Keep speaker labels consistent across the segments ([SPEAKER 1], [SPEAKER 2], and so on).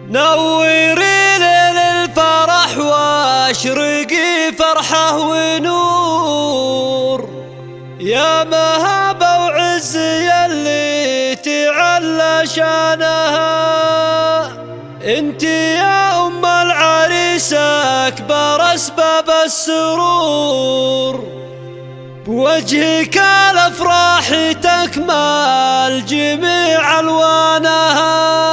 [SPEAKER 1] نوري ليل الفرح واشرقي فرحة ونور، يا مهابة وعز يلي تعلى شانها. انت يا ام العريس اكبر اسباب السرور، بوجهك الافراح تكمل جميع الوانها.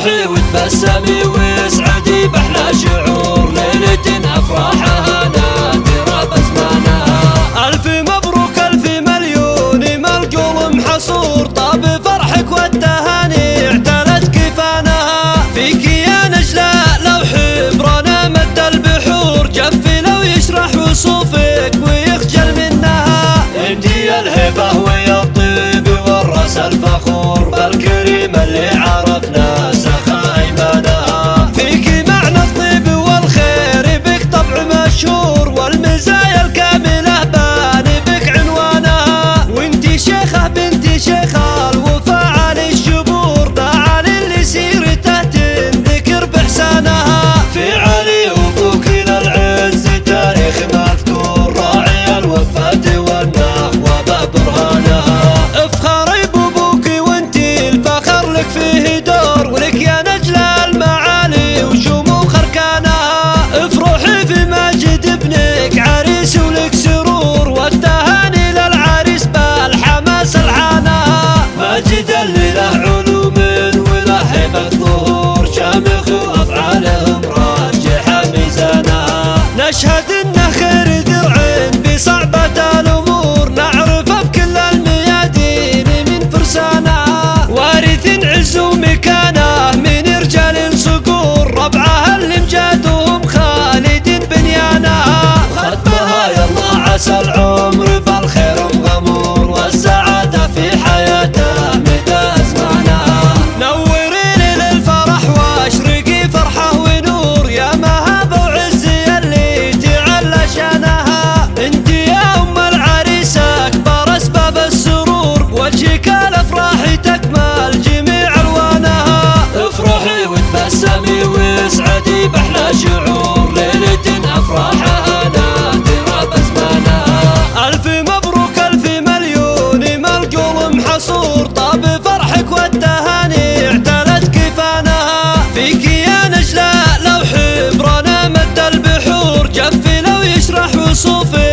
[SPEAKER 2] وتبسمي واسعدي باحلى شعور، ليلة افراحها نادرة بزمانها.
[SPEAKER 1] الف مبروك الف مليون ما القلب محصور، طاب فرحك والتهاني اعتلت كفانها. فيك يا نجلة لو حبرنا مد البحور، جفي لو يشرح وصوفك ويخجل منها.
[SPEAKER 2] انتي الهبة ويا الطيب والراس الفخور، بالكريم اللي عرفنا
[SPEAKER 1] والمزايا الكاملة بان بك عنوانها. وانتي شيخة بنتي شيخة الوفاء علي الشبور، داعا للي سيرته تنذكر بإحسانها.
[SPEAKER 2] في علي وابوك للعز تاريخ مذكور، راعي الوفاة والنخوة ببرهانها.
[SPEAKER 1] افخري بابوك وانتي الفخر لك فيه دور، ولك يا نجلة المعالي وشموخ اركانها. افرحي في ماجد ابنك عريس ولك سرور، والتهاني للعريس بالحماس الحانها.
[SPEAKER 2] ماجد اللي له علوم وله هبة ظهور، شامخ وافعالهم راجحة ميزانها.
[SPEAKER 1] نشهد انه خير درع بصعبة الامور، نعرفه بكل الميادين من فرسانها. وارث عز ومكانه من رجال صقور، ربعه اللي مجادهم خالد بنيانها.
[SPEAKER 2] ختمها يالله عسى العمر بالخير وغمور، والسعادة في حياته مدى أزمانها.
[SPEAKER 1] نوري للفرح واشرقي فرحة ونور، يا مهابة وعز يلي تعلى شانها. انت يا ام العريس اكبر اسباب السرور، بوجهك الافراح تكمل جميع الوانها.
[SPEAKER 2] افرحي وتبسمي واسعدي باحلى شعور، ليلة افراحها نادرة بزمانها.
[SPEAKER 1] الف مبروك الف مليون ما القلب محصور، طاب فرحك والتهاني اعتلت كفانها. فيك يا نجلة لو حبرنا مد البحور، جفي لو يشرح وصوفك